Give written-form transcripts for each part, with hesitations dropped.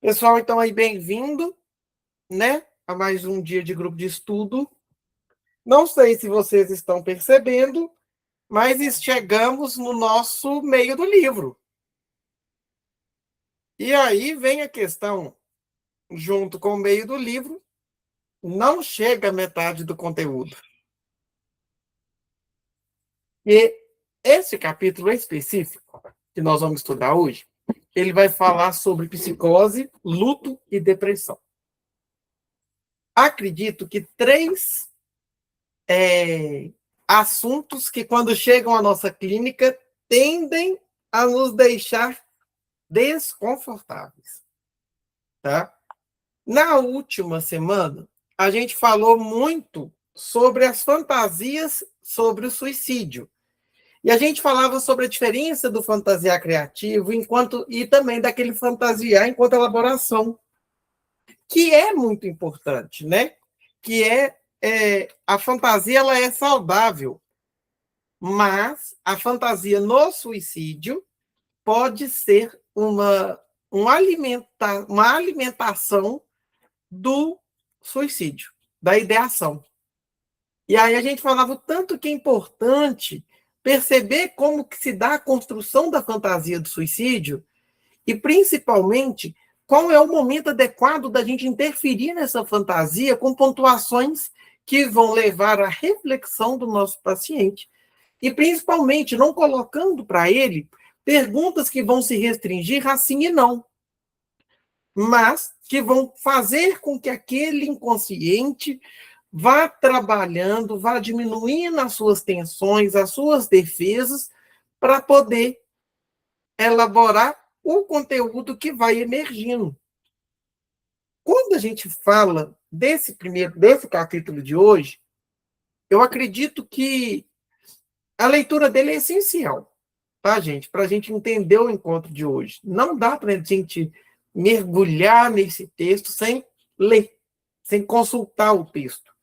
Pessoal, então aí bem-vindo, né, a mais um dia de grupo de estudo. Não sei se vocês estão percebendo, mas chegamos no nosso meio do livro. E aí vem a questão, junto com o meio do livro, não chega a metade do conteúdo. E esse capítulo específico, que nós vamos estudar hoje, ele vai falar sobre psicose, luto e depressão. Acredito que três assuntos que, quando chegam à nossa clínica, tendem a nos deixar desconfortáveis. Tá? Na última semana, a gente falou muito sobre as fantasias sobre o suicídio. E a gente falava sobre a diferença do fantasiar criativo e também daquele fantasiar enquanto elaboração, que é muito importante, né? Que a fantasia, ela é saudável, mas a fantasia no suicídio pode ser uma alimentação do suicídio, da ideação. E aí a gente falava o tanto que é importante perceber como que se dá a construção da fantasia do suicídio e, principalmente, qual é o momento adequado da gente interferir nessa fantasia com pontuações que vão levar à reflexão do nosso paciente e, principalmente, não colocando para ele perguntas que vão se restringir a sim e não, mas que vão fazer com que aquele inconsciente vá trabalhando, vá diminuindo as suas tensões, as suas defesas, para poder elaborar o conteúdo que vai emergindo. Quando a gente fala desse capítulo de hoje, eu acredito que a leitura dele é essencial, tá, gente? Para a gente entender o encontro de hoje. Não dá para a gente mergulhar nesse texto sem ler, sem consultar o texto.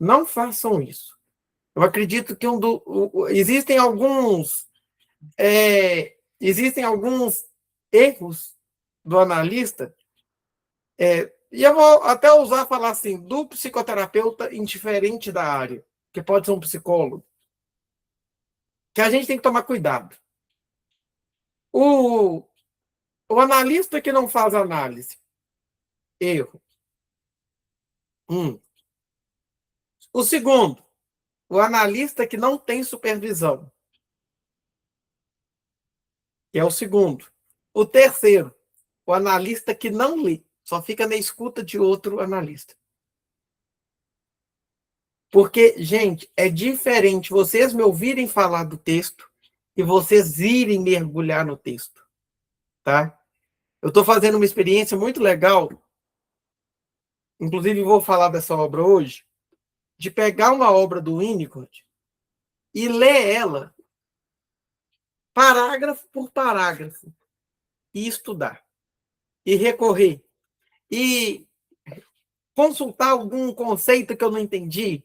Não façam isso. Eu acredito que existem alguns erros do analista, e eu vou até falar assim, do psicoterapeuta indiferente da área, que pode ser um psicólogo, que a gente tem que tomar cuidado. O analista que não faz análise, erro. O segundo, o analista que não tem supervisão, que é o segundo. O terceiro, o analista que não lê, só fica na escuta de outro analista. Porque, gente, é diferente vocês me ouvirem falar do texto e vocês irem mergulhar no texto, tá? Eu estou fazendo uma experiência muito legal, inclusive vou falar dessa obra hoje, de pegar uma obra do Winnicott e ler ela parágrafo por parágrafo e estudar, e recorrer, e consultar algum conceito que eu não entendi,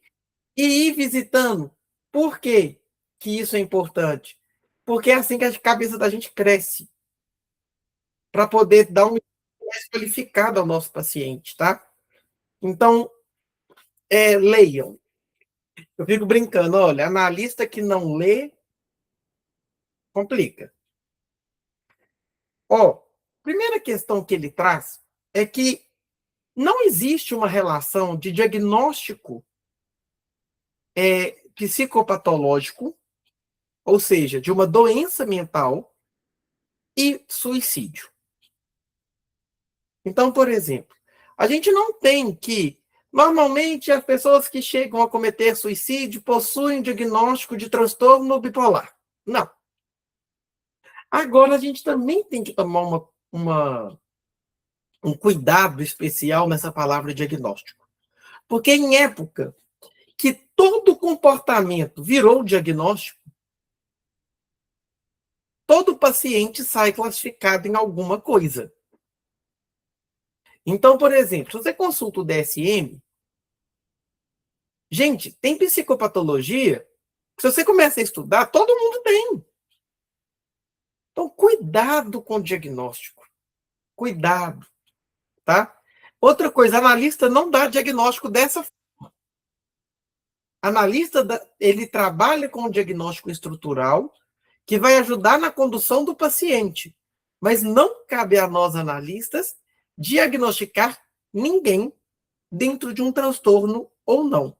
e ir visitando. Por quê que isso é importante? Porque é assim que a cabeça da gente cresce, para poder dar um mais qualificado ao nosso paciente, tá? Então, leiam. Eu fico brincando, olha, analista que não lê, complica. Primeira questão que ele traz é que não existe uma relação de diagnóstico psicopatológico, ou seja, de uma doença mental, e suicídio. Então, por exemplo, a gente não tem que... Normalmente, as pessoas que chegam a cometer suicídio possuem diagnóstico de transtorno bipolar. Não. Agora, a gente também tem que tomar um cuidado especial nessa palavra diagnóstico. Porque em época que todo comportamento virou diagnóstico, todo paciente sai classificado em alguma coisa. Então, por exemplo, se você consulta o DSM, gente, tem psicopatologia, se você começa a estudar, todo mundo tem. Então, cuidado com o diagnóstico. Cuidado. tá? Outra coisa, analista não dá diagnóstico dessa forma. Analista, ele trabalha com o diagnóstico estrutural, que vai ajudar na condução do paciente. Mas não cabe a nós, analistas, diagnosticar ninguém dentro de um transtorno ou não.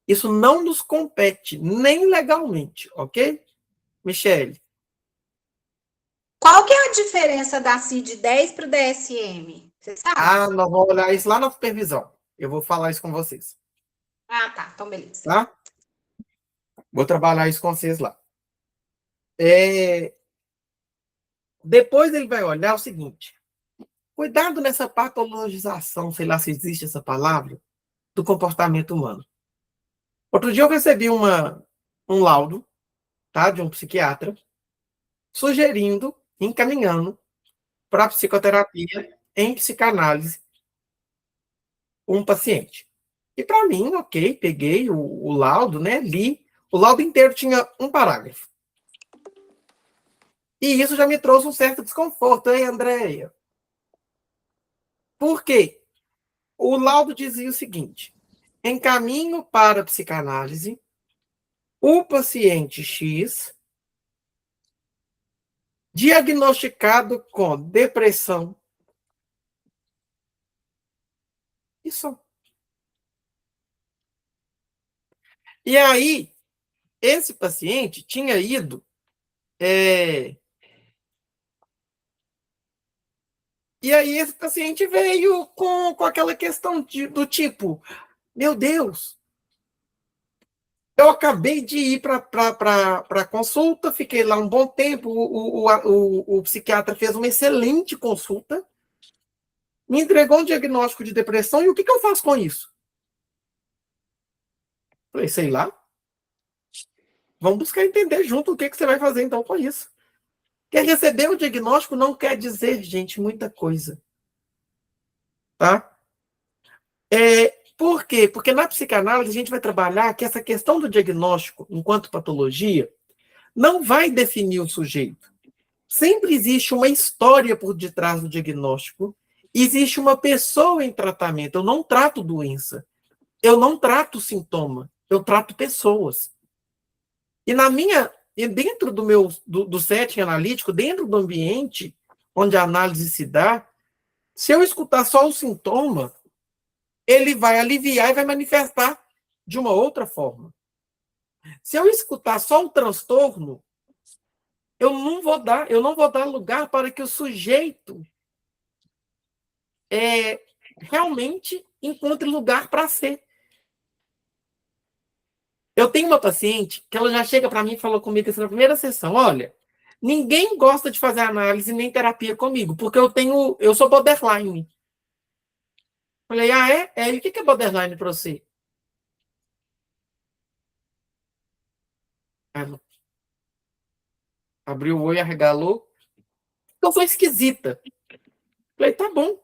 Isso não nos compete, nem legalmente, ok? Michele? Qual que é a diferença da CID-10 para o DSM? Você sabe? Nós vamos olhar isso lá na supervisão. Eu vou falar isso com vocês. Ah, tá. Então, beleza. Tá? Vou trabalhar isso com vocês lá. Depois ele vai olhar o seguinte. Cuidado nessa patologização, sei lá se existe essa palavra, do comportamento humano. Outro dia eu recebi um laudo, tá, de um psiquiatra, sugerindo, encaminhando para psicoterapia em psicanálise um paciente. E para mim, ok, peguei o laudo, né, li. O laudo inteiro tinha um parágrafo. E isso já me trouxe um certo desconforto, hein, Andréia? Por quê? O laudo dizia o seguinte: encaminho para a psicanálise o paciente X diagnosticado com depressão. Isso. E aí, esse paciente tinha ido. E aí, esse paciente veio com aquela questão do tipo: meu Deus, eu acabei de ir para a consulta, fiquei lá um bom tempo, o psiquiatra fez uma excelente consulta, me entregou um diagnóstico de depressão, e o que eu faço com isso? Falei, sei lá. Vamos buscar entender junto o que você vai fazer então com isso. Quer receber o diagnóstico não quer dizer, gente, muita coisa. Tá? Por quê? Porque na psicanálise a gente vai trabalhar que essa questão do diagnóstico, enquanto patologia, não vai definir o sujeito. Sempre existe uma história por detrás do diagnóstico, existe uma pessoa em tratamento. Eu não trato doença, eu não trato sintoma, eu trato pessoas. E dentro do setting analítico, dentro do ambiente onde a análise se dá, se eu escutar só o sintoma, ele vai aliviar e vai manifestar de uma outra forma. Se eu escutar só o transtorno, eu não vou dar lugar para que o sujeito realmente encontre lugar para ser. Eu tenho uma paciente que ela já chega para mim e falou comigo assim na primeira sessão: olha, ninguém gosta de fazer análise nem terapia comigo, porque eu sou borderline. Falei, e o que é borderline para você? Ela abriu o olho, arregalou. Eu sou esquisita. Falei, tá bom.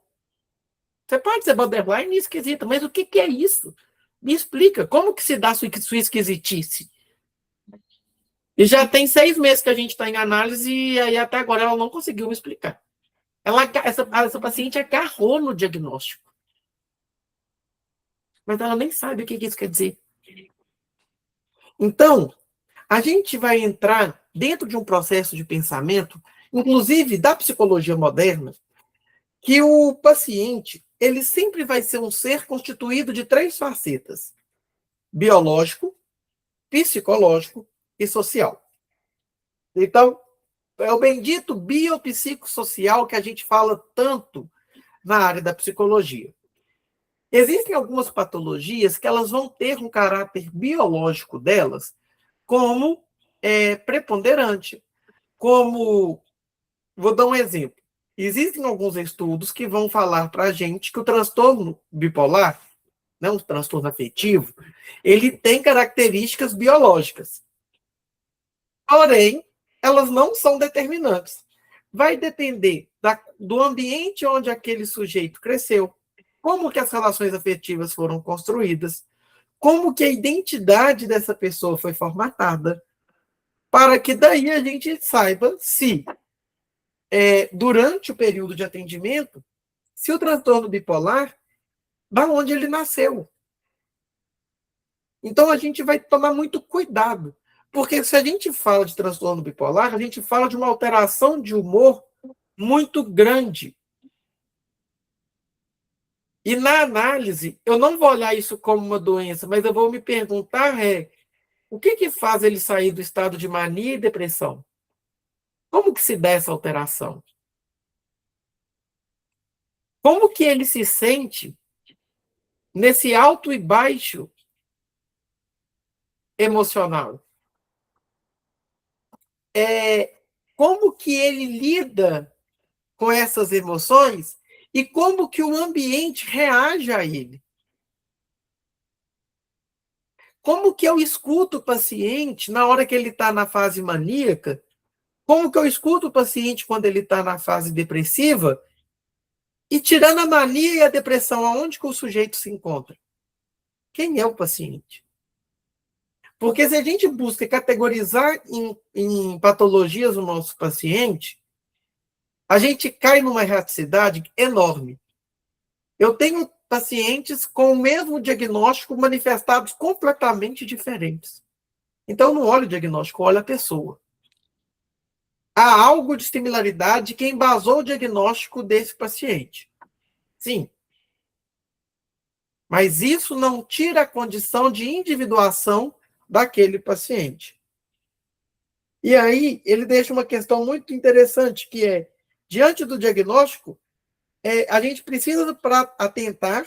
Você pode ser borderline e esquisita, mas o que é isso? Me explica, como que se dá sua esquisitice? E já tem 6 meses que a gente está em análise e aí até agora ela não conseguiu me explicar. Essa paciente agarrou no diagnóstico. Mas ela nem sabe o que isso quer dizer. Então, a gente vai entrar dentro de um processo de pensamento, inclusive da psicologia moderna, que o paciente, ele sempre vai ser um ser constituído de 3 facetas: biológico, psicológico e social. Então, é o bendito biopsicossocial que a gente fala tanto na área da psicologia. Existem algumas patologias que elas vão ter um caráter biológico delas como preponderante. Como, vou dar um exemplo. Existem alguns estudos que vão falar para a gente que o transtorno bipolar, né, o transtorno afetivo, ele tem características biológicas. Porém, elas não são determinantes. Vai depender do ambiente onde aquele sujeito cresceu, como que as relações afetivas foram construídas, como que a identidade dessa pessoa foi formatada, para que daí a gente saiba se, durante o período de atendimento, se o transtorno bipolar, da onde ele nasceu. Então, a gente vai tomar muito cuidado, porque se a gente fala de transtorno bipolar, a gente fala de uma alteração de humor muito grande. E na análise, eu não vou olhar isso como uma doença, mas eu vou me perguntar o que faz ele sair do estado de mania e depressão? Como que se dá essa alteração? Como que ele se sente nesse alto e baixo emocional? Como que ele lida com essas emoções e como que o ambiente reage a ele? Como que eu escuto o paciente na hora que ele está na fase maníaca? Como que eu escuto o paciente quando ele está na fase depressiva? E tirando a mania e a depressão, aonde que o sujeito se encontra? Quem é o paciente? Porque se a gente busca categorizar em patologias o nosso paciente, a gente cai numa erraticidade enorme. Eu tenho pacientes com o mesmo diagnóstico manifestados completamente diferentes. Então, eu não olho o diagnóstico, eu olho a pessoa. Há algo de similaridade que embasou o diagnóstico desse paciente. Sim. Mas isso não tira a condição de individuação daquele paciente. E aí, ele deixa uma questão muito interessante, que é, diante do diagnóstico, a gente precisa atentar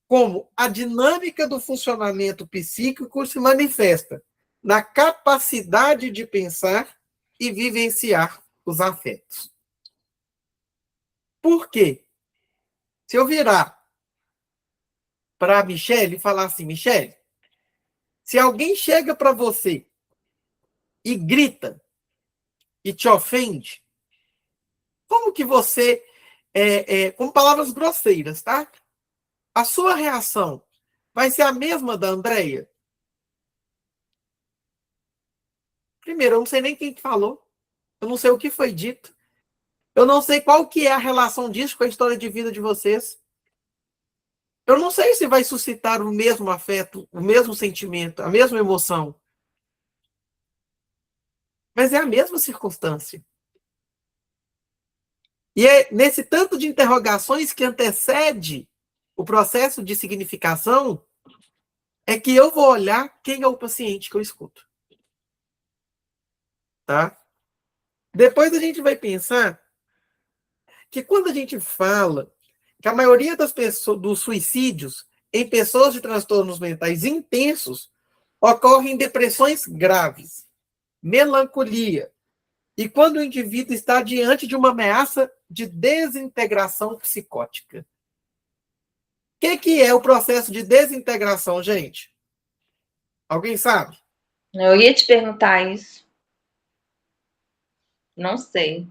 como a dinâmica do funcionamento psíquico se manifesta na capacidade de pensar e vivenciar os afetos. Por quê? Se eu virar para a Michele e falar assim, Michele, se alguém chega para você e grita e te ofende, como que você, com palavras grosseiras, tá? A sua reação vai ser a mesma da Andréia? Primeiro, eu não sei nem quem falou, eu não sei o que foi dito, eu não sei qual que é a relação disso com a história de vida de vocês. Eu não sei se vai suscitar o mesmo afeto, o mesmo sentimento, a mesma emoção. Mas é a mesma circunstância. E é nesse tanto de interrogações que antecede o processo de significação é que eu vou olhar quem é o paciente que eu escuto. Tá? Depois a gente vai pensar que quando a gente fala que a maioria das pessoas, dos suicídios em pessoas de transtornos mentais intensos ocorrem em depressões graves, melancolia, e quando o indivíduo está diante de uma ameaça de desintegração psicótica. O que é o processo de desintegração, gente? Alguém sabe? Eu ia te perguntar isso. Não sei.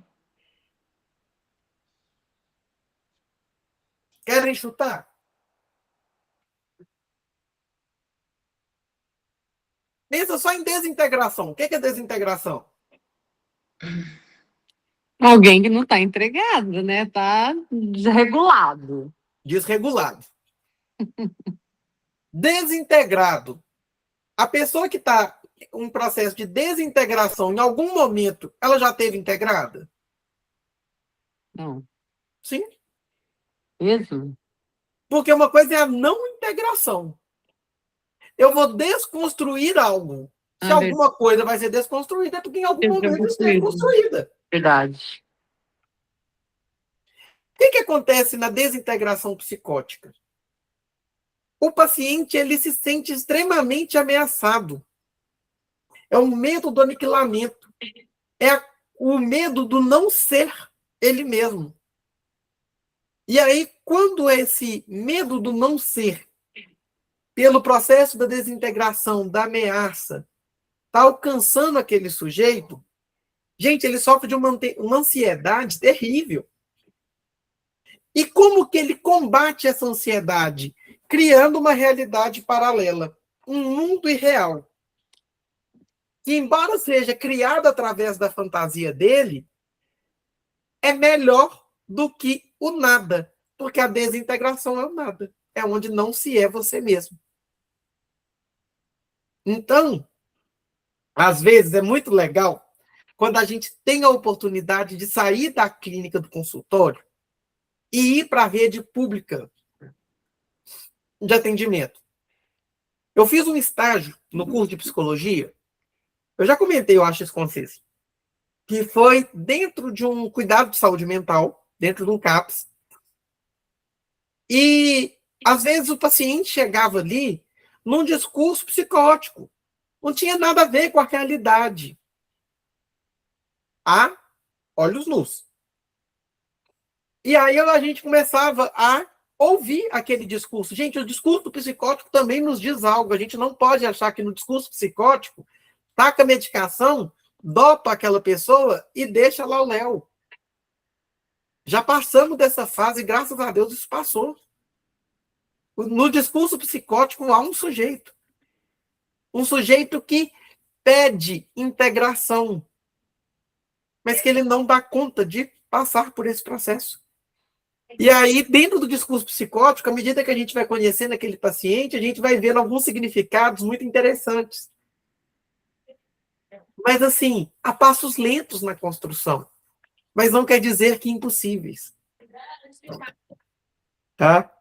Querem chutar? Pensa só em desintegração. O que é desintegração? Alguém que não está entregado, né? Está desregulado. Desregulado. Desintegrado. A pessoa que está em um processo de desintegração, em algum momento, ela já esteve integrada? Não. Sim. Isso? Porque uma coisa é a não integração. Eu vou desconstruir algo. Se alguma coisa vai ser desconstruída, é porque em algum momento esteve construída. Verdade. O que acontece na desintegração psicótica? O paciente ele se sente extremamente ameaçado. É o medo do aniquilamento. É o medo do não ser ele mesmo. E aí, quando esse medo do não ser, pelo processo da desintegração, da ameaça, está alcançando aquele sujeito, gente, ele sofre de uma ansiedade terrível. E como que ele combate essa ansiedade? Criando uma realidade paralela, um mundo irreal, que, embora seja criado através da fantasia dele, é melhor do que o nada, porque a desintegração é o nada. É onde não se é você mesmo. Então, às vezes, é muito legal quando a gente tem a oportunidade de sair da clínica do consultório e ir para a rede pública de atendimento. Eu fiz um estágio no curso de psicologia, eu já comentei, eu acho isso com vocês, que foi dentro de um cuidado de saúde mental, dentro de um CAPS, e às vezes o paciente chegava ali num discurso psicótico, não tinha nada a ver com a realidade. A olhos nus. E aí a gente começava a ouvir aquele discurso. Gente, o discurso psicótico também nos diz algo. A gente não pode achar que no discurso psicótico taca a medicação, dopa aquela pessoa e deixa lá o léu. Já passamos dessa fase, graças a Deus isso passou. No discurso psicótico há um sujeito. Um sujeito que pede integração, mas que ele não dá conta de passar por esse processo. E aí, dentro do discurso psicótico, à medida que a gente vai conhecendo aquele paciente, a gente vai vendo alguns significados muito interessantes. Mas, assim, a passos lentos na construção. Mas não quer dizer que impossíveis. Tá?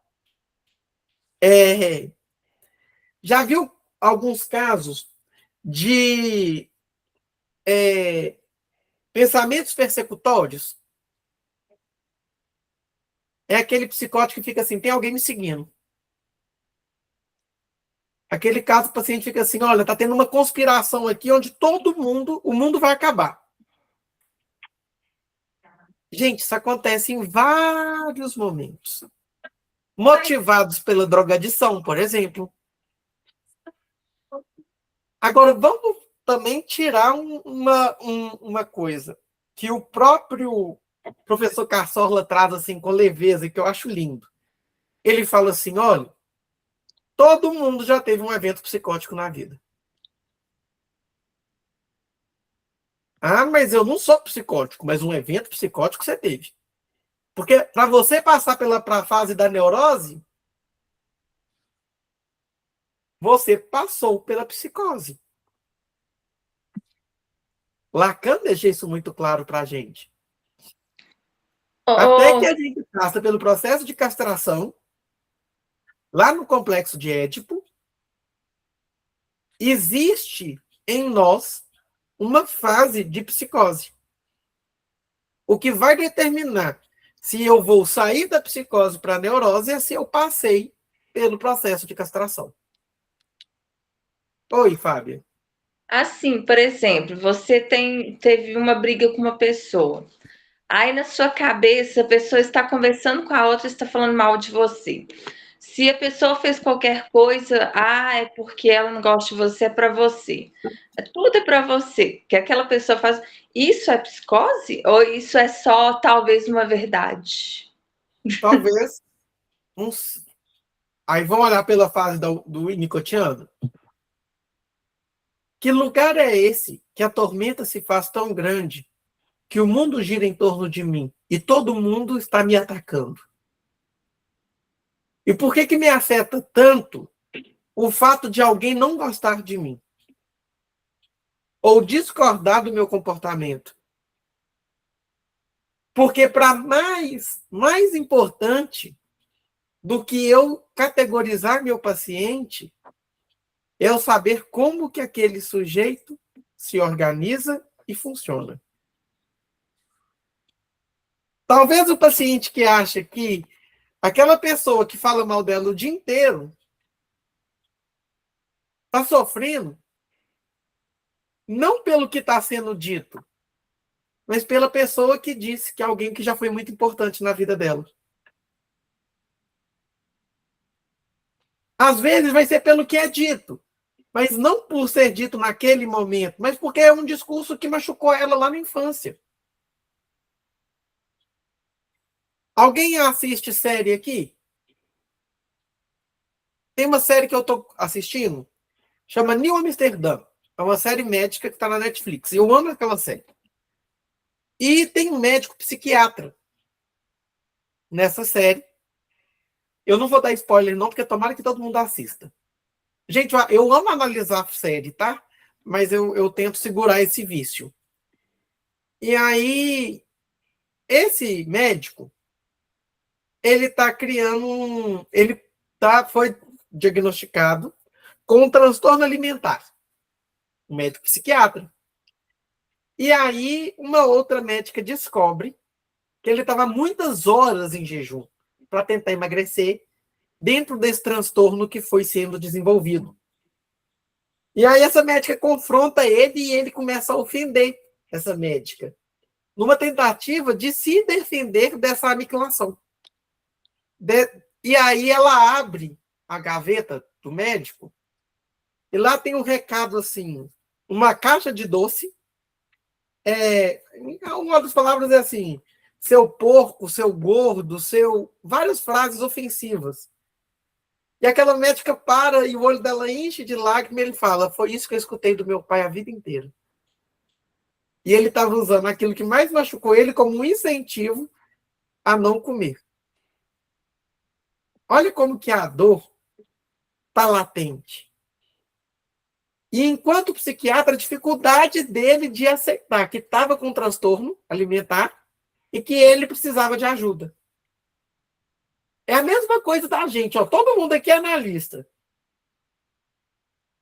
Já viu alguns casos de pensamentos persecutórios? É aquele psicótico que fica assim, tem alguém me seguindo. Aquele caso, o paciente fica assim, olha, tá tendo uma conspiração aqui onde o mundo vai acabar. Gente, isso acontece em vários momentos. Motivados pela drogadição, por exemplo. Agora, vamos também tirar uma coisa que o próprio professor Carçorla traz assim com leveza e que eu acho lindo. Ele fala assim, olha, todo mundo já teve um evento psicótico na vida. Ah, mas eu não sou psicótico, mas um evento psicótico você teve. Porque para você passar pela fase da neurose, você passou pela psicose. Lacan deixa isso muito claro para a gente. Até que a gente passa pelo processo de castração, lá no complexo de Édipo, existe em nós uma fase de psicose. O que vai determinar se eu vou sair da psicose para a neurose é se eu passei pelo processo de castração. Oi, Fábia. Assim, por exemplo, você teve uma briga com uma pessoa. Aí na sua cabeça a pessoa está conversando com a outra e está falando mal de você. Se a pessoa fez qualquer coisa, é porque ela não gosta de você, é para você. Tudo é para você. Que aquela pessoa faz. Isso é psicose? Ou isso é só talvez uma verdade? Talvez. Aí vamos olhar pela fase do nicotiano. Que lugar é esse que a tormenta se faz tão grande que o mundo gira em torno de mim e todo mundo está me atacando? E por que me afeta tanto o fato de alguém não gostar de mim? Ou discordar do meu comportamento? Porque para mais importante do que eu categorizar meu paciente é eu saber como que aquele sujeito se organiza e funciona. Talvez o paciente que acha que aquela pessoa que fala mal dela o dia inteiro está sofrendo não pelo que está sendo dito, mas pela pessoa que disse que é alguém que já foi muito importante na vida dela. Às vezes vai ser pelo que é dito, mas não por ser dito naquele momento, mas porque é um discurso que machucou ela lá na infância. Alguém assiste série aqui? Tem uma série que eu estou assistindo, chama New Amsterdã. É uma série médica que está na Netflix. Eu amo aquela série. E tem um médico psiquiatra nessa série Eu não vou dar spoiler, não, porque tomara que todo mundo assista. Gente, eu amo analisar série, tá? Mas eu tento segurar esse vício. E aí, esse médico, ele tá criando foi diagnosticado com um transtorno alimentar. Um médico psiquiatra. E aí, uma outra médica descobre que ele estava muitas horas em jejum para tentar emagrecer dentro desse transtorno que foi sendo desenvolvido. E aí essa médica confronta ele e ele começa a ofender essa médica, numa tentativa de se defender dessa aniquilação. E aí ela abre a gaveta do médico e lá tem um recado assim, uma caixa de doce. Uma das palavras é assim, seu porco, seu gordo, várias frases ofensivas. E aquela médica para e o olho dela enche de lágrimas e ele fala, foi isso que eu escutei do meu pai a vida inteira. E ele estava usando aquilo que mais machucou ele como um incentivo a não comer. Olha como que a dor está latente. E enquanto psiquiatra, a dificuldade dele de aceitar que estava com um transtorno alimentar e que ele precisava de ajuda. É a mesma coisa da gente. Ó, todo mundo aqui é analista.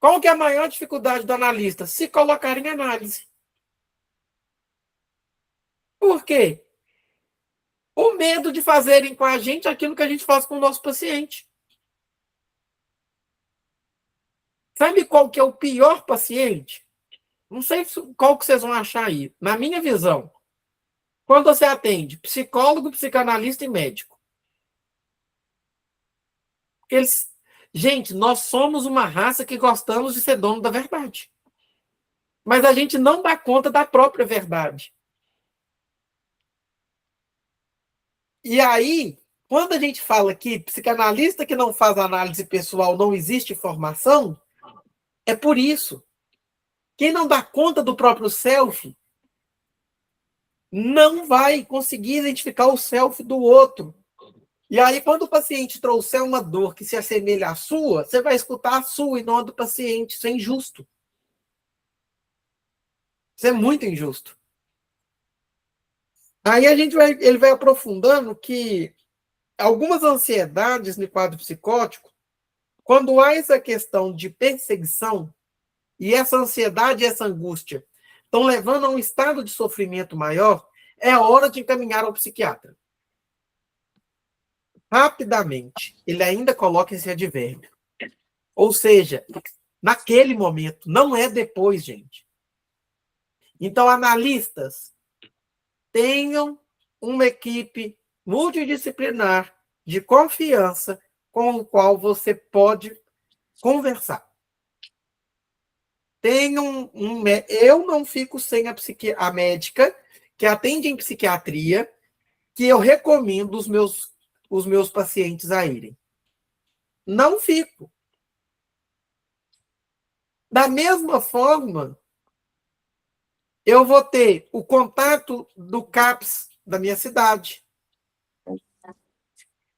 Qual que é a maior dificuldade do analista? Se colocar em análise. Por quê? O medo de fazerem com a gente aquilo que a gente faz com o nosso paciente. Sabe qual que é o pior paciente? Não sei qual que vocês vão achar aí. Na minha visão, quando você atende psicólogo, psicanalista e médico. Gente, nós somos uma raça que gostamos de ser dono da verdade. Mas a gente não dá conta da própria verdade. E aí, quando a gente fala que psicanalista que não faz análise pessoal não existe formação, é por isso. Quem não dá conta do próprio self não vai conseguir identificar o self do outro. E aí, quando o paciente trouxer uma dor que se assemelha à sua, você vai escutar a sua e não a do paciente. Isso é injusto. Isso é muito injusto. Aí ele vai aprofundando que algumas ansiedades no quadro psicótico, quando há essa questão de perseguição, e essa ansiedade e essa angústia estão levando a um estado de sofrimento maior, é hora de encaminhar ao psiquiatra. Rapidamente, ele ainda coloca esse advérbio. Ou seja, naquele momento, não é depois, gente. Então, analistas, tenham uma equipe multidisciplinar de confiança com o qual você pode conversar. Eu não fico sem a médica que atende em psiquiatria, que eu recomendo os meus pacientes a irem. Não fico. Da mesma forma, eu vou ter o contato do CAPS da minha cidade.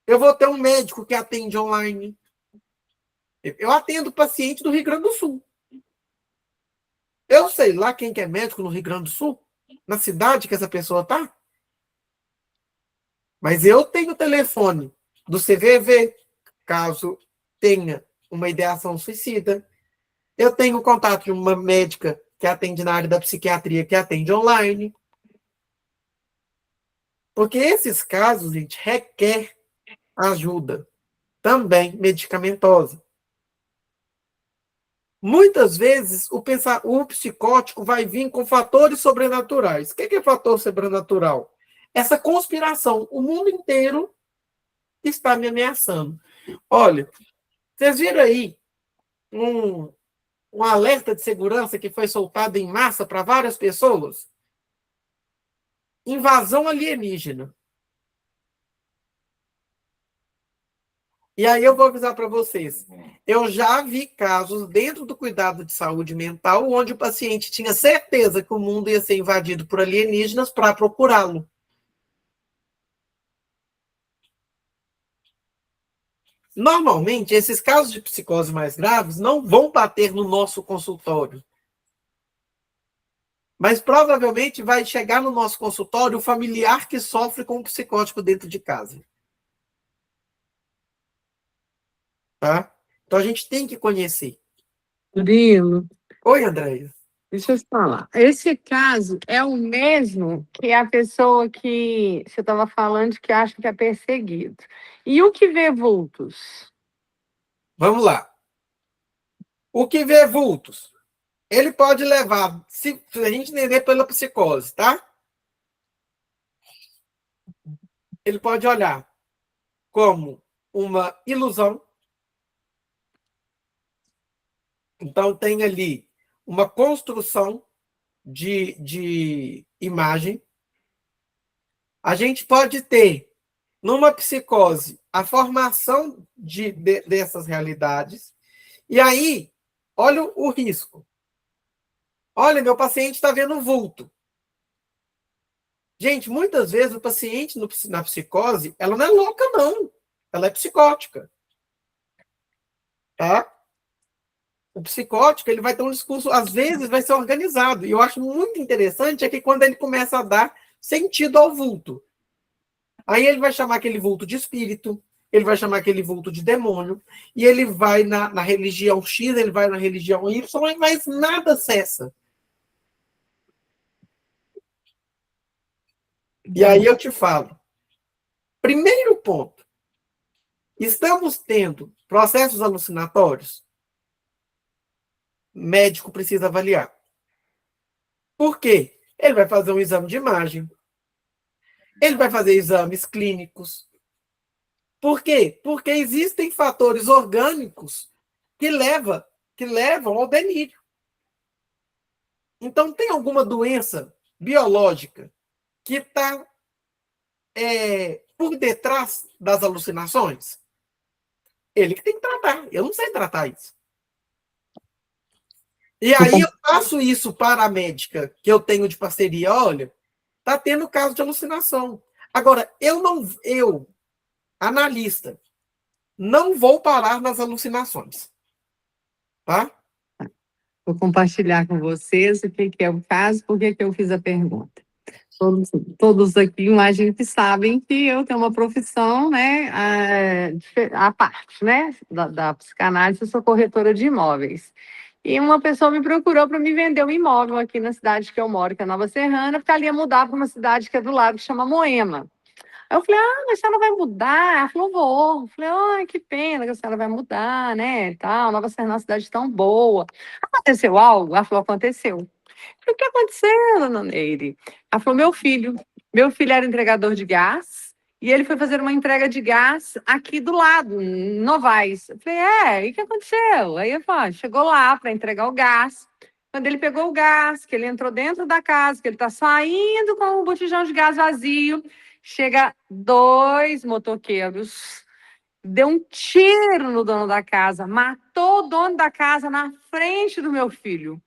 Eu vou ter um médico que atende online. Eu atendo paciente do Rio Grande do Sul. Eu sei lá quem que é médico no Rio Grande do Sul, na cidade que essa pessoa está. Mas eu tenho o telefone do CVV, caso tenha uma ideação suicida. Eu tenho o contato de uma médica que atende na área da psiquiatria, que atende online. Porque esses casos, gente, requer ajuda, também medicamentosa. Muitas vezes, o psicótico vai vir com fatores sobrenaturais. O que é fator sobrenatural? Essa conspiração. O mundo inteiro está me ameaçando. Olha, vocês viram aí um alerta de segurança que foi soltado em massa para várias pessoas? Invasão alienígena. E aí eu vou avisar para vocês. Eu já vi casos dentro do cuidado de saúde mental onde o paciente tinha certeza que o mundo ia ser invadido por alienígenas para procurá-lo. Normalmente, esses casos de psicose mais graves não vão bater no nosso consultório. Mas provavelmente vai chegar no nosso consultório o familiar que sofre com um psicótico dentro de casa. Tá? Então a gente tem que conhecer. Murilo, Oi, Andréia. deixa eu te falar. Esse caso é o mesmo que a pessoa que você estava falando que acha que é perseguido. E o que vê vultos? Vamos lá. O que vê vultos? Ele pode levar, se a gente entender pela psicose, tá? Ele pode olhar como uma ilusão. Então, tem ali uma construção de imagem. A gente pode ter, numa psicose, a formação dessas realidades. E aí, olha o risco. Olha, meu paciente está vendo vulto. Gente, muitas vezes o paciente na psicose, ela não é louca, não. Ela é psicótica. Tá? O psicótico, ele vai ter um discurso, às vezes, vai ser organizado. E eu acho muito interessante é que quando ele começa a dar sentido ao vulto. Aí ele vai chamar aquele vulto de espírito, ele vai chamar aquele vulto de demônio, e ele vai na religião X, ele vai na religião Y, mas nada cessa. E aí eu te falo. Primeiro ponto. Estamos tendo processos alucinatórios? Médico precisa avaliar. Por quê? Ele vai fazer um exame de imagem. Ele vai fazer exames clínicos. Por quê? Porque existem fatores orgânicos que levam ao delírio. Então, tem alguma doença biológica que está por detrás das alucinações? Ele que tem que tratar. Eu não sei tratar isso. E aí eu passo isso para a médica que eu tenho de parceria. Olha, está tendo caso de alucinação. Agora, eu, analista, não vou parar nas alucinações. Tá? Vou compartilhar com vocês o que é o caso, por que eu fiz a pergunta. Todos aqui, imagino que sabem que eu tenho uma profissão, né, à parte, né, da psicanálise, eu sou corretora de imóveis. E uma pessoa me procurou para me vender um imóvel aqui na cidade que eu moro, que é Nova Serrana, porque ela ia mudar para uma cidade que é do lado, que chama Moema. Aí eu falei, mas a senhora vai mudar? Ela falou, vou. Eu falei, ai, que pena que a senhora vai mudar, né, tal, Nova Serrana é uma cidade tão boa. Aconteceu algo? Ela falou, aconteceu. Eu falei, o que aconteceu, dona Neire? Ela falou, meu filho era entregador de gás, e ele foi fazer uma entrega de gás aqui do lado, em Novais. Eu falei, e o que aconteceu? Aí eu falei, chegou lá para entregar o gás. Quando ele pegou o gás, que ele entrou dentro da casa, que ele está saindo com um botijão de gás vazio, chega 2 motoqueiros, deu um tiro no dono da casa, matou o dono da casa na frente do meu filho.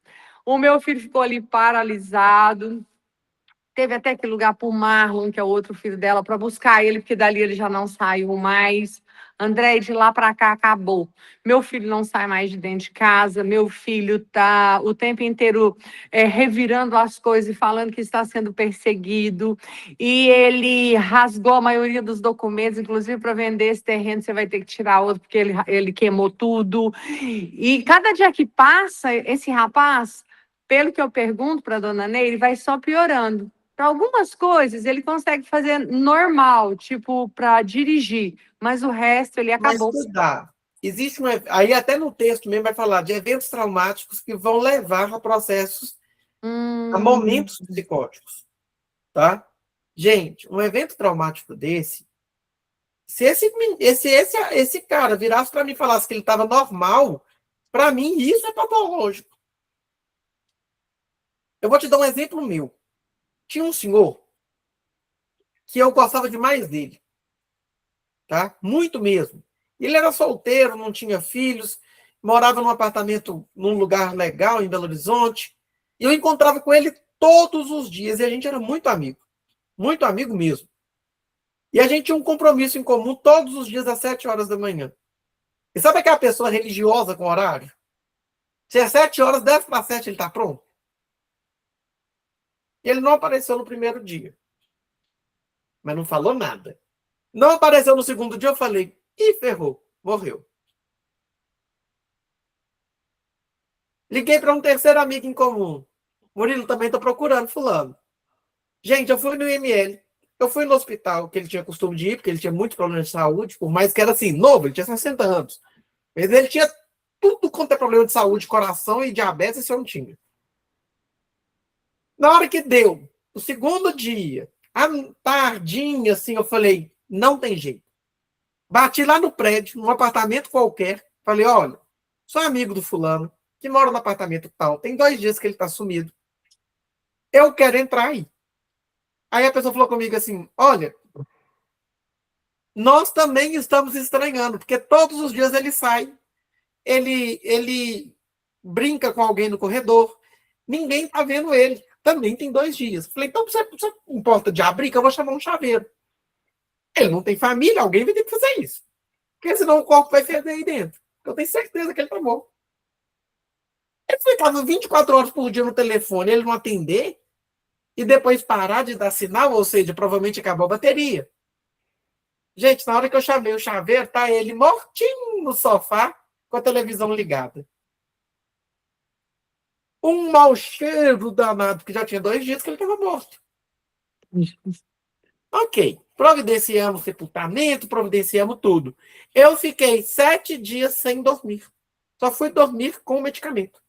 O meu filho ficou ali paralisado. Teve até que ligar para o Marlon, que é o outro filho dela, para buscar ele, porque dali ele já não saiu mais. André, de lá para cá acabou. Meu filho não sai mais de dentro de casa. Meu filho está o tempo inteiro revirando as coisas e falando que está sendo perseguido. E ele rasgou a maioria dos documentos, inclusive para vender esse terreno, você vai ter que tirar outro, porque ele queimou tudo. E cada dia que passa, esse rapaz, pelo que eu pergunto para a dona Neire, vai só piorando. Para algumas coisas, ele consegue fazer normal, tipo para dirigir, mas o resto ele acabou. Mas cuidar. Existe aí até no texto mesmo vai falar de eventos traumáticos que vão levar a processos, a momentos psicóticos. Tá? Gente, um evento traumático desse, se esse cara virasse para mim e falasse que ele estava normal, para mim isso é patológico. Eu vou te dar um exemplo meu. Tinha um senhor que eu gostava demais dele. Tá? Muito mesmo. Ele era solteiro, não tinha filhos, morava num apartamento, num lugar legal, em Belo Horizonte. E eu encontrava com ele todos os dias, e a gente era muito amigo mesmo. E a gente tinha um compromisso em comum todos os dias às 7 horas da manhã. E sabe aquela pessoa religiosa com horário? Se é 7 horas, 10 para 7 ele está pronto. Ele não apareceu no primeiro dia. Mas não falou nada. Não apareceu no segundo dia, eu falei, ih, ferrou, morreu. Liguei para um terceiro amigo em comum. Murilo, também estou procurando fulano. Gente, eu fui no IML, eu fui no hospital que ele tinha costume de ir, porque ele tinha muitos problemas de saúde, por mais que era assim, novo, ele tinha 60 anos. Mas ele tinha tudo quanto é problema de saúde, coração e diabetes, isso eu não tinha. Na hora que deu, o segundo dia, à tardinha, assim, eu falei, não tem jeito. Bati lá no prédio, num apartamento qualquer, falei, olha, sou amigo do fulano, que mora no apartamento tal, tem 2 dias que ele está sumido. Eu quero entrar aí. Aí a pessoa falou comigo assim, olha, nós também estamos estranhando, porque todos os dias ele sai, ele brinca com alguém no corredor, ninguém está vendo ele. Também tem 2 dias. Falei, então você importa de abrir, que eu vou chamar um chaveiro. Ele não tem família, alguém vai ter que fazer isso. Porque senão o corpo vai feder aí dentro. Eu tenho certeza que ele tá bom. Ele ficava 24 horas por dia no telefone, ele não atender, e depois parar de dar sinal, ou seja, provavelmente acabou a bateria. Gente, na hora que eu chamei o chaveiro, tá ele mortinho no sofá, com a televisão ligada. Um mau cheiro danado, porque já tinha 2 dias que ele estava morto. Ok, providenciamos sepultamento, providenciamos tudo. Eu fiquei 7 dias sem dormir. Só fui dormir com o medicamento.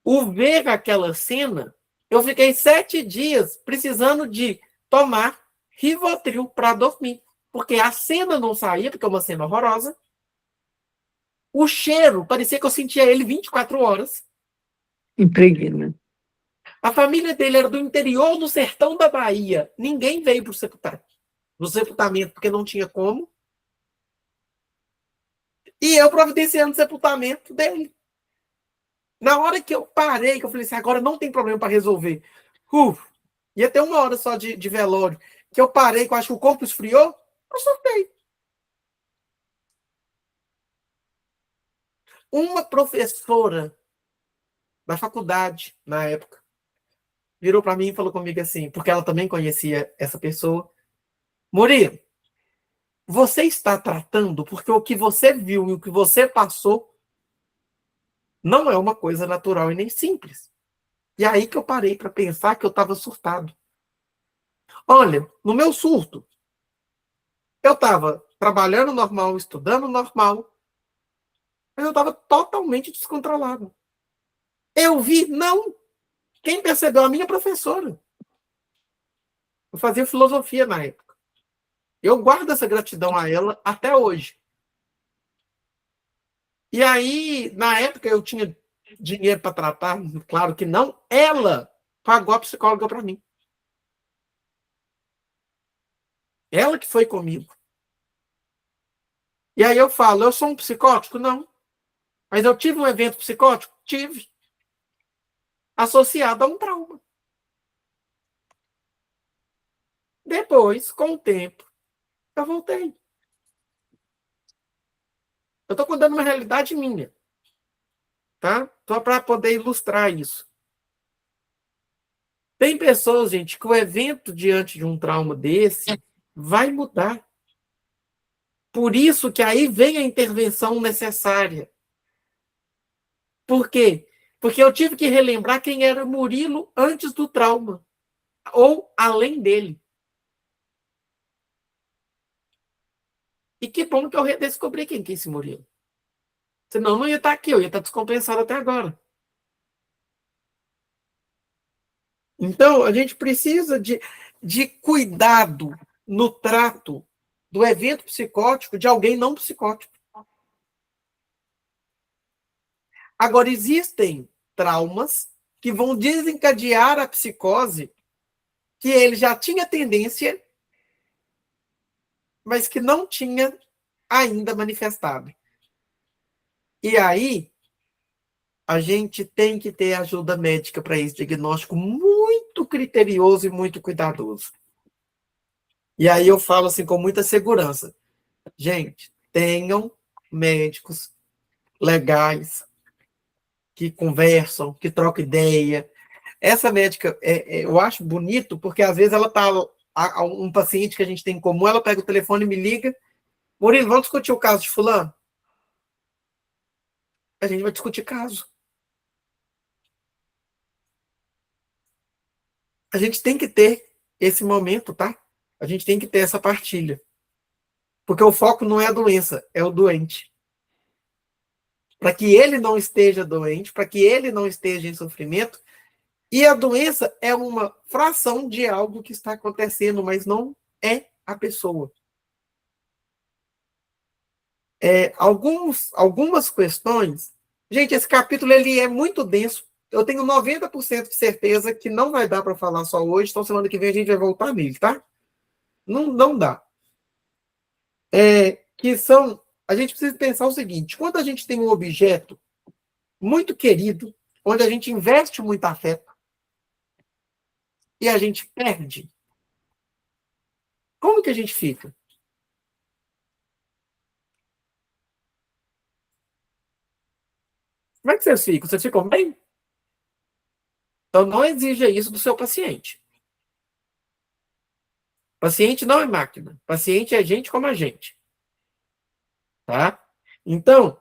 O ver aquela cena, eu fiquei 7 dias precisando de tomar Rivotril para dormir. Porque a cena não saía, porque é uma cena horrorosa. O cheiro, parecia que eu sentia ele 24 horas. Impregna. A família dele era do interior do sertão da Bahia. Ninguém veio para o sepultamento, porque não tinha como. E eu providenciando o sepultamento dele. Na hora que eu parei, que eu falei assim, agora não tem problema para resolver. Ia ter 1 hora só de velório. Que eu parei, que eu acho que o corpo esfriou, eu soltei. Uma professora da faculdade, na época, virou para mim e falou comigo assim, porque ela também conhecia essa pessoa. Murilo, você está tratando porque o que você viu e o que você passou não é uma coisa natural e nem simples. E aí que eu parei para pensar que eu estava surtado. Olha, no meu surto, eu estava trabalhando normal, estudando normal, mas eu estava totalmente descontrolado. Eu vi, não. Quem percebeu? A minha professora. Eu fazia filosofia na época. Eu guardo essa gratidão a ela até hoje. E aí, na época, eu tinha dinheiro para tratar, claro que não. Ela pagou a psicóloga para mim. Ela que foi comigo. E aí eu falo, eu sou um psicótico? Não. Mas eu tive um evento psicótico? Tive. Associado a um trauma. Depois, com o tempo, eu voltei. Eu estou contando uma realidade minha. Tá? Só para poder ilustrar isso. Tem pessoas, gente, que o evento diante de um trauma desse vai mudar. Por isso que aí vem a intervenção necessária. Por quê? Porque eu tive que relembrar quem era Murilo antes do trauma, ou além dele. E que bom que eu redescobri quem é esse Murilo. Senão eu não ia estar aqui, eu ia estar descompensado até agora. Então, a gente precisa de cuidado no trato do evento psicótico de alguém não psicótico. Agora, existem traumas que vão desencadear a psicose que ele já tinha tendência, mas que não tinha ainda manifestado. E aí, a gente tem que ter ajuda médica para esse diagnóstico muito criterioso e muito cuidadoso. E aí eu falo assim com muita segurança. Gente, tenham médicos legais que conversam, que trocam ideia. Essa médica, eu acho bonito, porque às vezes ela está, um paciente que a gente tem em comum, ela pega o telefone e me liga, Murilo, vamos discutir o caso de fulano? A gente vai discutir caso. A gente tem que ter esse momento, tá? A gente tem que ter essa partilha. Porque o foco não é a doença, é o doente. Para que ele não esteja doente, para que ele não esteja em sofrimento. E a doença é uma fração de algo que está acontecendo, mas não é a pessoa. Algumas questões... Gente, esse capítulo ele é muito denso. Eu tenho 90% de certeza que não vai dar para falar só hoje, então semana que vem a gente vai voltar nele, tá? Não dá. A gente precisa pensar o seguinte, quando a gente tem um objeto muito querido, onde a gente investe muito afeto, e a gente perde, como que a gente fica? Como é que vocês ficam? Vocês ficam bem? Então não exija isso do seu paciente. Paciente não é máquina. Paciente é gente como a gente. Tá? Então, o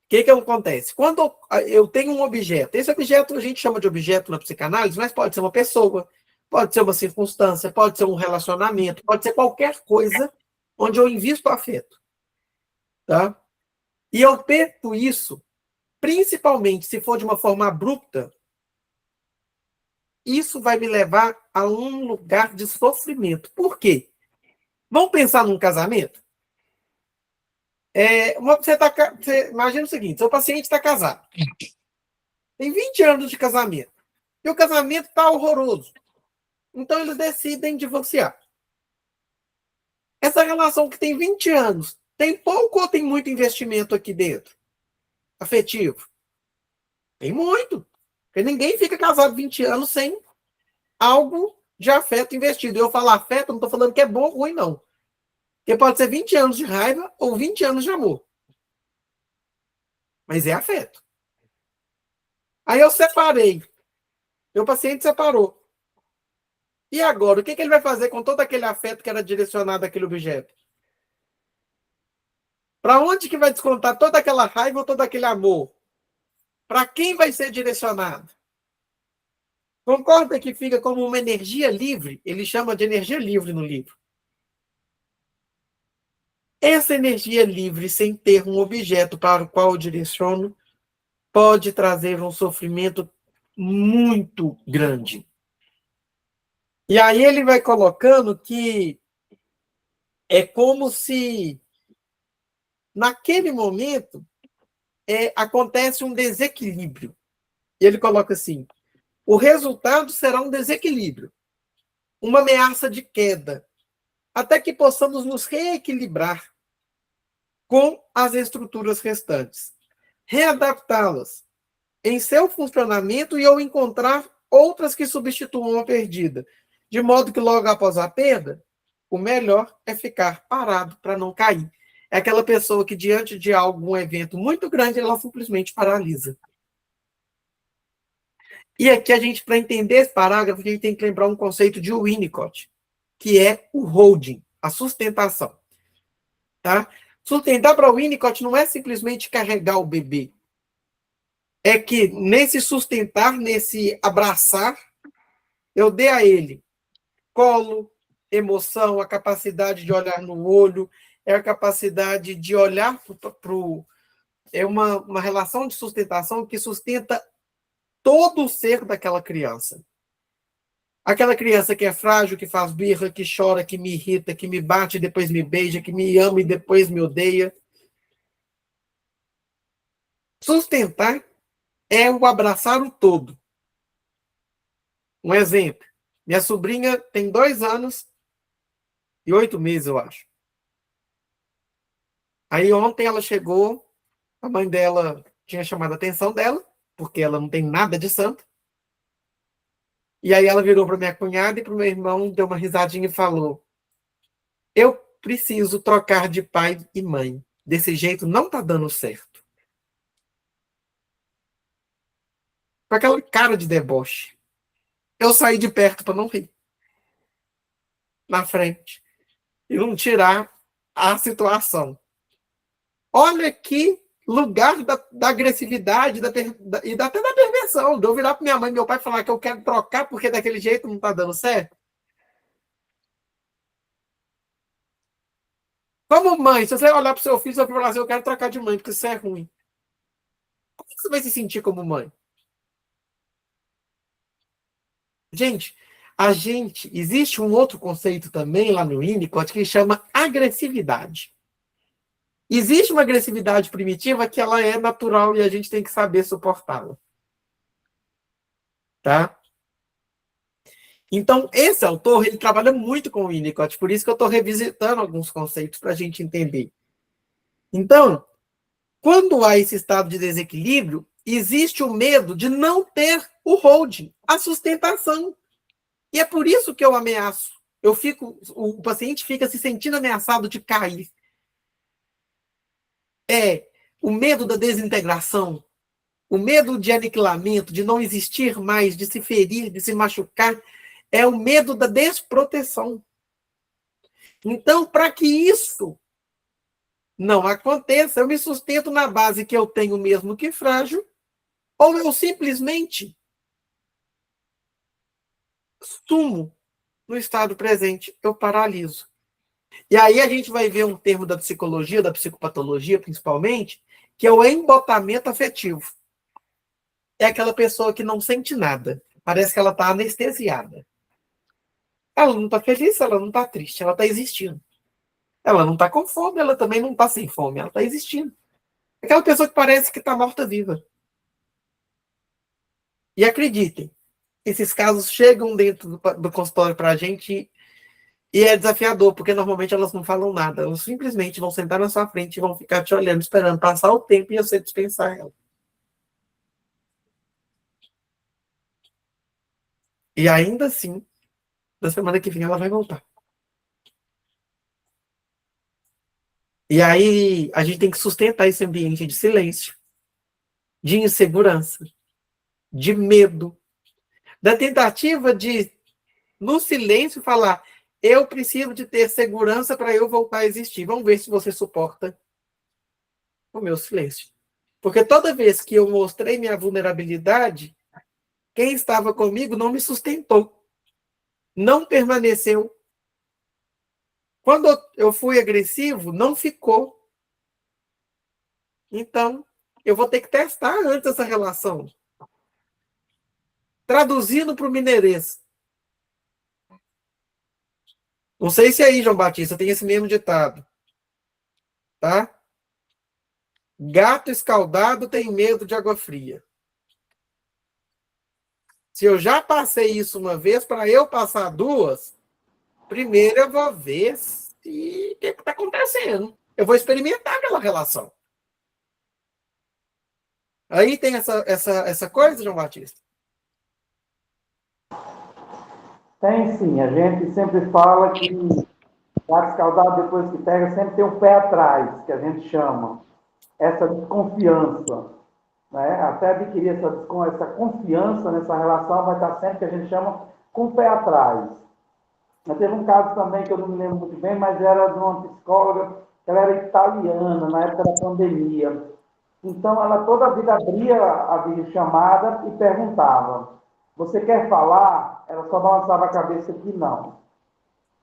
que acontece? Quando eu tenho um objeto, esse objeto a gente chama de objeto na psicanálise, mas pode ser uma pessoa, pode ser uma circunstância, pode ser um relacionamento, pode ser qualquer coisa onde eu invisto afeto. Tá? E eu perco isso, principalmente se for de uma forma abrupta, isso vai me levar a um lugar de sofrimento. Por quê? Vamos pensar num casamento? Você imagina o seguinte, seu paciente está casado. Tem 20 anos de casamento. E o casamento está horroroso. Então, eles decidem divorciar. Essa relação que tem 20 anos, tem pouco ou tem muito investimento aqui dentro? Afetivo? Tem muito. Porque ninguém fica casado 20 anos sem algo de afeto investido. Eu falo afeto, não estou falando que é bom ou ruim, não. Porque pode ser 20 anos de raiva ou 20 anos de amor. Mas é afeto. Aí eu separei. Meu paciente separou. E agora, o que ele vai fazer com todo aquele afeto que era direcionado àquele objeto? Para onde que vai descontar toda aquela raiva ou todo aquele amor? Para quem vai ser direcionado? Concorda que fica como uma energia livre? Ele chama de energia livre no livro. Essa energia livre, sem ter um objeto para o qual eu direciono, pode trazer um sofrimento muito grande. E aí ele vai colocando que é como se, naquele momento, acontece um desequilíbrio. E ele coloca assim, o resultado será um desequilíbrio, uma ameaça de queda, até que possamos nos reequilibrar com as estruturas restantes, readaptá-las em seu funcionamento e ou encontrar outras que substituam a perdida, de modo que logo após a perda, o melhor é ficar parado para não cair. É aquela pessoa que diante de algum evento muito grande, ela simplesmente paralisa. E aqui para entender esse parágrafo, a gente tem que lembrar um conceito de Winnicott, que é o holding, a sustentação. Tá? Sustentar para o Winnicott não é simplesmente carregar o bebê. É que nesse sustentar, nesse abraçar, eu dei a ele colo, emoção, a capacidade de olhar no olho, é a capacidade de olhar para o... É uma relação de sustentação que sustenta todo o ser daquela criança. Aquela criança que é frágil, que faz birra, que chora, que me irrita, que me bate e depois me beija, que me ama e depois me odeia. Sustentar é o abraçar o todo. Um exemplo. Minha sobrinha tem 2 anos e 8 meses, eu acho. Aí ontem ela chegou, a mãe dela tinha chamado a atenção dela, porque ela não tem nada de santo. E aí ela virou para minha cunhada e para o meu irmão, deu uma risadinha e falou: eu preciso trocar de pai e mãe. Desse jeito não tá dando certo. Com aquela cara de deboche. Eu saí de perto para não rir. Na frente. E não tirar a situação. Olha que lugar da agressividade e até da perversão. De eu virar para minha mãe e meu pai e falar que eu quero trocar porque daquele jeito não está dando certo. Como mãe, se você olhar para o seu filho, você vai falar assim, eu quero trocar de mãe porque isso é ruim. Como você vai se sentir como mãe? Gente, existe um outro conceito também lá no Winnicott que chama agressividade. Existe uma agressividade primitiva que ela é natural e a gente tem que saber suportá-la. Tá? Então, esse autor, ele trabalha muito com o Winnicott, por isso que eu estou revisitando alguns conceitos para a gente entender. Então, quando há esse estado de desequilíbrio, existe o medo de não ter o holding, a sustentação. E é por isso que eu ameaço. O paciente fica se sentindo ameaçado de cair. É o medo da desintegração, o medo de aniquilamento, de não existir mais, de se ferir, de se machucar, é o medo da desproteção. Então, para que isso não aconteça, eu me sustento na base que eu tenho mesmo que frágil, ou eu simplesmente sumo no estado presente, eu paraliso. E aí a gente vai ver um termo da psicologia, da psicopatologia principalmente, que é o embotamento afetivo. É aquela pessoa que não sente nada. Parece que ela está anestesiada. Ela não está feliz, ela não está triste, ela está existindo. Ela não está com fome, ela também não está sem fome, ela está existindo. Aquela pessoa que parece que está morta-viva. E acreditem, esses casos chegam dentro do consultório para a gente e é desafiador, porque normalmente elas não falam nada. Elas simplesmente vão sentar na sua frente e vão ficar te olhando, esperando passar o tempo e você dispensar ela. E ainda assim, na semana que vem ela vai voltar. E aí a gente tem que sustentar esse ambiente de silêncio, de insegurança, de medo, da tentativa de, no silêncio, falar: eu preciso de ter segurança para eu voltar a existir. Vamos ver se você suporta o meu silêncio. Porque toda vez que eu mostrei minha vulnerabilidade, quem estava comigo não me sustentou, não permaneceu. Quando eu fui agressivo, não ficou. Então, eu vou ter que testar antes essa relação. Traduzindo para o mineirês. Não sei se aí, João Batista, tem esse mesmo ditado. Tá? Gato escaldado tem medo de água fria. Se eu já passei isso uma vez, para eu passar duas, primeiro eu vou ver o que está acontecendo. Eu vou experimentar aquela relação. Aí tem essa coisa, João Batista? Tem sim, a gente sempre fala que gato escaldado, depois que pega, sempre tem um pé atrás, que a gente chama. Essa desconfiança. Né? Até adquirir essa confiança nessa relação vai estar sempre, que a gente chama, com o pé atrás. Mas teve um caso também que eu não me lembro muito bem, mas era de uma psicóloga, que ela era italiana, na época da pandemia. Então, ela toda a vida abria a videochamada e perguntava: você quer falar? Ela só balançava a cabeça que não.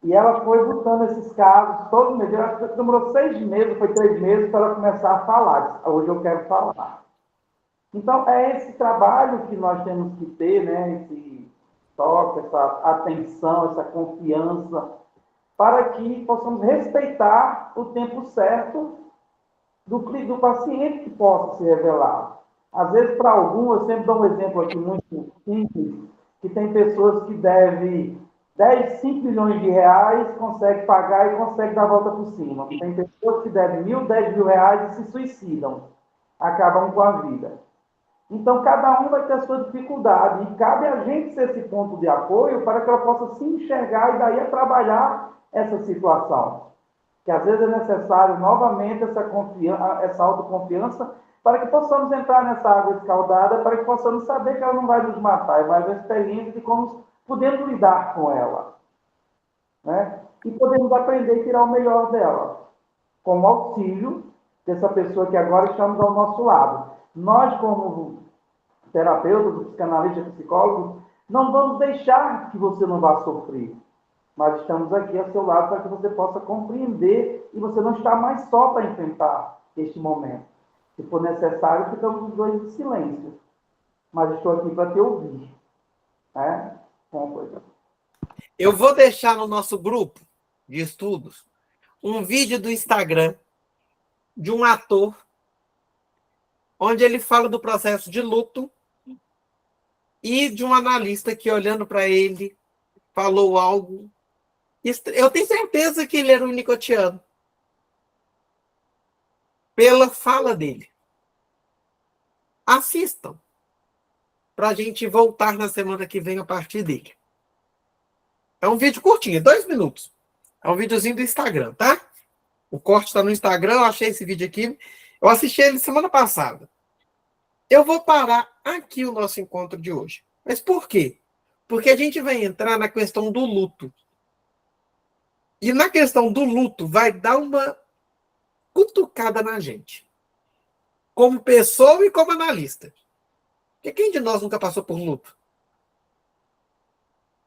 E ela foi botando esses casos, todo mês, demorou 6 meses, foi 3 meses, para ela começar a falar. Hoje eu quero falar. Então, é esse trabalho que nós temos que ter, né? Esse toque, essa atenção, essa confiança, para que possamos respeitar o tempo certo do paciente que possa se revelar. Às vezes, para algum, eu sempre dou um exemplo aqui muito simples, que tem pessoas que devem 5 milhões de reais, consegue pagar e consegue dar a volta por cima. Tem pessoas que devem 10 mil reais e se suicidam, acabam com a vida. Então, cada um vai ter a sua dificuldade e cabe a gente ser esse ponto de apoio para que ela possa se enxergar e daí a trabalhar essa situação. Que às vezes é necessário novamente essa autoconfiança para que possamos entrar nessa água escaldada, para que possamos saber que ela não vai nos matar, é mais uma experiência de como podemos lidar com ela, né? E podemos aprender a tirar o melhor dela, com o auxílio dessa pessoa que agora estamos ao nosso lado. Nós, como terapeutas, psicanalistas, psicólogos, não vamos deixar que você não vá sofrer, mas estamos aqui ao seu lado para que você possa compreender e você não está mais só para enfrentar este momento. Se for necessário, ficamos os dois em silêncio, mas estou aqui para te ouvir, né? Bom, pois é. Eu vou deixar no nosso grupo de estudos um vídeo do Instagram de um ator onde ele fala do processo de luto e de um analista que, olhando para ele, falou algo. Eu tenho certeza que ele era um nicotiano. Pela fala dele. Assistam. Para a gente voltar na semana que vem a partir dele. É um vídeo curtinho, 2 minutos. É um videozinho do Instagram, tá? O corte está no Instagram, eu achei esse vídeo aqui. Eu assisti ele semana passada. Eu vou parar aqui o nosso encontro de hoje. Mas por quê? Porque a gente vai entrar na questão do luto. E na questão do luto vai dar uma cutucada na gente. Como pessoa e como analista. Porque quem de nós nunca passou por luto?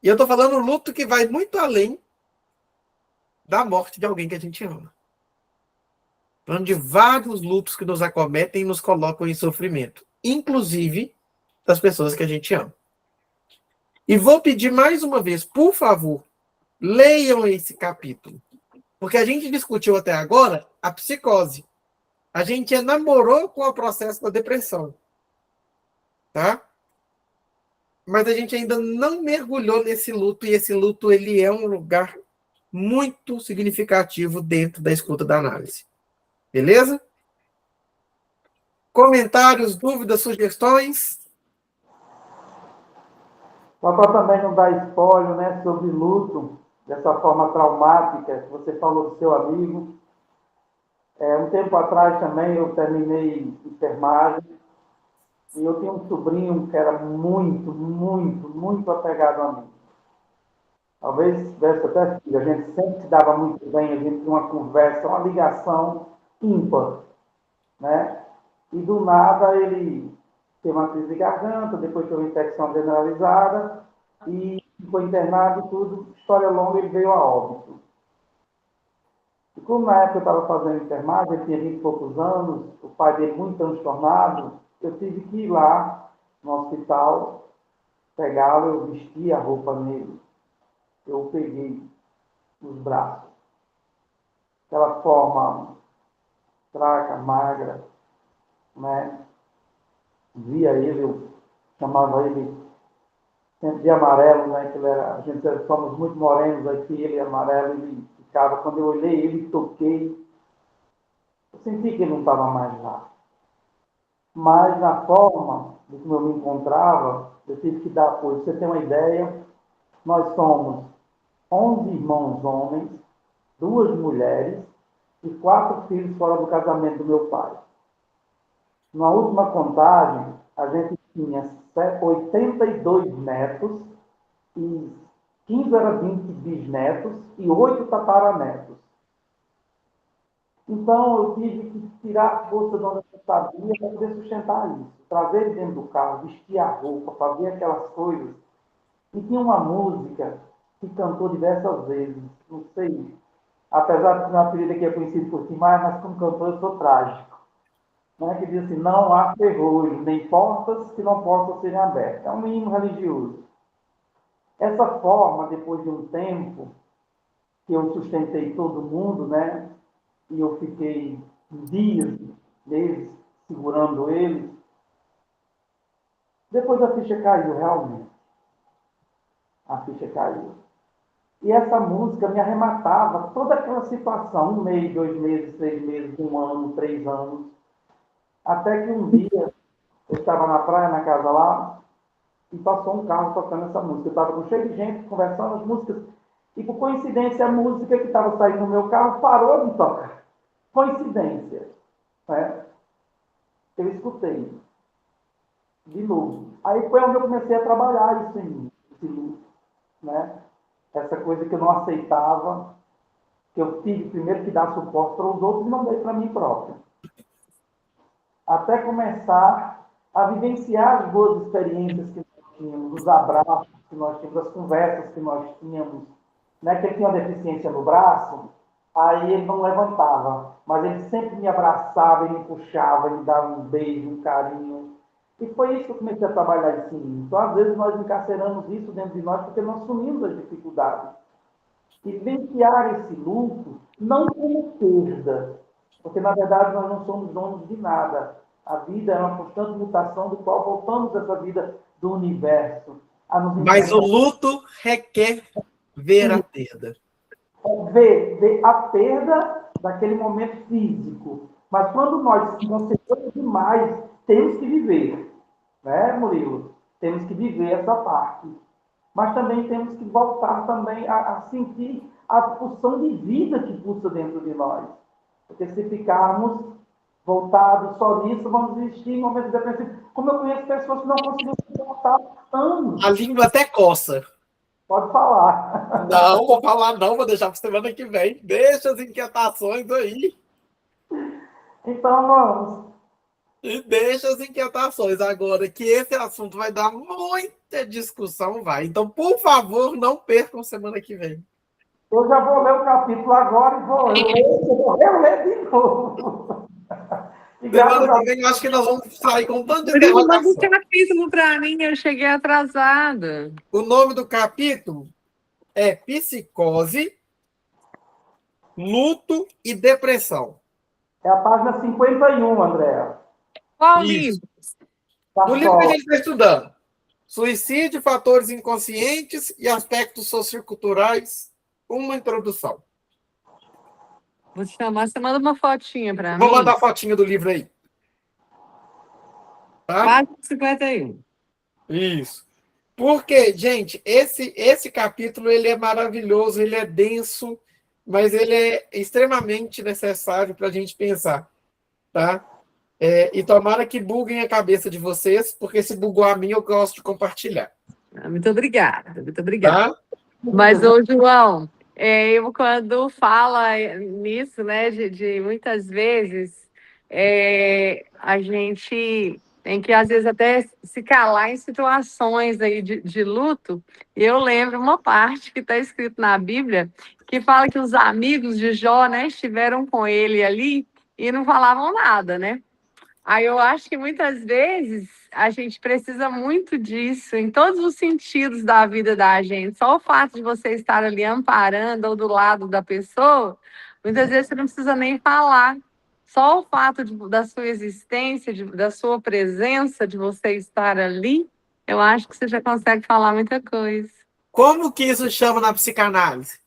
E eu estou falando luto que vai muito além da morte de alguém que a gente ama. Falando de vários lutos que nos acometem e nos colocam em sofrimento. Inclusive das pessoas que a gente ama. E vou pedir mais uma vez, por favor, leiam esse capítulo. Porque a gente discutiu até agora a psicose. A gente namorou com o processo da depressão. Tá? Mas a gente ainda não mergulhou nesse luto, e esse luto ele é um lugar muito significativo dentro da escuta da análise. Beleza? Comentários, dúvidas, sugestões? Só para também não dar spoiler, né, sobre luto, dessa forma traumática que você falou do seu amigo. Um tempo atrás também eu terminei enfermagem e eu tinha um sobrinho que era muito, muito, muito apegado a mim. Talvez tivesse até filho, a gente sempre se dava muito bem, a gente tinha uma conversa, uma ligação ímpar, né? E do nada ele teve uma crise de garganta, depois teve uma infecção generalizada e ficou internado e tudo. História longa, ele veio a óbito. E como na época eu estava fazendo enfermagem, ele tinha 20 e poucos anos, o pai dele muito transtornado, eu tive que ir lá no hospital, pegá-lo, eu vesti a roupa nele, eu o peguei nos braços. Aquela forma fraca, magra, né? Via ele, eu chamava ele sempre de amarelo, né? Que ele era, a gente somos muito morenos aqui, ele é amarelo, ele ficava, quando eu olhei ele, toquei, eu senti que ele não estava mais lá. Mas na forma de como eu me encontrava, eu tive que dar apoio. Você tem uma ideia? Nós somos 11 irmãos homens, 2 mulheres e 4 filhos fora do casamento do meu pai. Na última contagem, a gente tinha 82 netos, e 15 era 20 bisnetos e 8 tataranetos. Então, eu tive que tirar a força de onde eu sabia para poder sustentar isso. Trazer ele dentro do carro, vestir a roupa, fazer aquelas coisas. E tinha uma música que cantou diversas vezes, não sei, apesar de que meu apelido aqui é conhecido por Timar, mas como cantor eu sou trágico. Né, que diz assim, não há ferrolho, nem portas que não possam serem abertas. É um hino religioso. Essa forma, depois de um tempo, que eu sustentei todo mundo, né, e eu fiquei dias, meses, segurando eles, depois a ficha caiu, realmente. A ficha caiu. E essa música me arrematava toda aquela situação, 1 mês, 2 meses, 3 meses, 1 ano, 3 anos. Até que um dia, eu estava na praia, na casa lá, e passou um carro tocando essa música. Eu estava com cheio de gente, conversando as músicas. E, por coincidência, a música que estava saindo no meu carro parou de tocar. Coincidência. Né? Eu escutei. De novo. Aí foi onde eu comecei a trabalhar isso em mim, esse luto, né? Essa coisa que eu não aceitava, que eu tive primeiro que dar suporte para os outros e não dei para mim próprio. Até começar a vivenciar as boas experiências que nós tínhamos, os abraços que nós tínhamos, as conversas que nós tínhamos, né? Que ele tinha uma deficiência no braço, aí ele não levantava, mas ele sempre me abraçava, ele me puxava, ele me dava um beijo, um carinho. E foi isso que eu comecei a trabalhar em si. Então, às vezes, nós encarceramos isso dentro de nós porque nós assumimos as dificuldades. E vivenciar esse luto não como perda, porque, na verdade, nós não somos donos de nada. A vida é uma constante mutação do qual voltamos a essa vida do universo. Mas o luto requer ver a perda. Ver a perda daquele momento físico. Mas quando nós nos concentramos demais, temos que viver. Né, Murilo? Temos que viver essa parte. Mas também temos que voltar também a sentir a pulsão de vida que pulsa dentro de nós. Porque se ficarmos voltados só nisso, vamos existir em momentos depressivos. Como eu conheço pessoas que não conseguiram voltar anos. A língua até coça. Pode falar. Não, vou falar não, vou deixar para semana que vem. Deixa as inquietações aí. Então, vamos. E deixa as inquietações. Agora, que esse assunto vai dar muita discussão, vai. Então, por favor, não percam semana que vem. Eu já vou ler o capítulo agora e vou reler de novo. Semana que vem, eu acho que nós vamos sair com tanto de Murilo, manda um interrogação. capítulo para mim, eu cheguei atrasada. O nome do capítulo é Psicose, Luto e Depressão. É a página 51, Andréa. Qual Isso. livro? Tá Do livro que a só. gente está estudando. Suicídio, fatores inconscientes e aspectos socioculturais. Uma introdução. Vou te chamar, você manda uma fotinha para mim. Vou mandar a fotinha do livro aí. Tá? Página 51. Isso. Porque, gente, esse capítulo ele é maravilhoso, ele é denso, mas ele é extremamente necessário para a gente pensar. Tá? E tomara que buguem a cabeça de vocês, porque se bugou a mim, eu gosto de compartilhar. Muito obrigada, muito obrigada. Tá? Mas, ô, João, eu quando fala nisso, né, de muitas vezes, a gente tem que, às vezes, até se calar em situações aí de luto. Eu lembro uma parte que está escrito na Bíblia, que fala que os amigos de Jó, né, estiveram com ele ali e não falavam nada, né? Aí eu acho que muitas vezes a gente precisa muito disso em todos os sentidos da vida da gente. Só o fato de você estar ali amparando ou do lado da pessoa, muitas vezes você não precisa nem falar. Só o fato da sua existência, da sua presença, de você estar ali, eu acho que você já consegue falar muita coisa. Como que isso chama na psicanálise?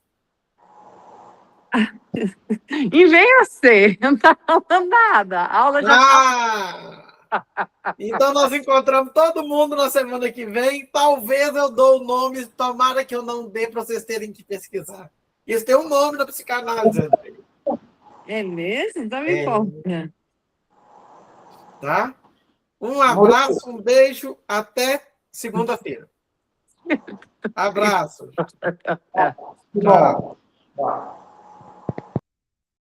E venha ser, não está falando nada. A aula já Então nós encontramos todo mundo na semana que vem. Talvez eu dou o nome, tomara que eu não dê para vocês terem que pesquisar. Isso tem um nome na psicanálise, André. É mesmo? Então me conta. Tá? Um abraço, um beijo, até segunda-feira. Abraço. Tchau.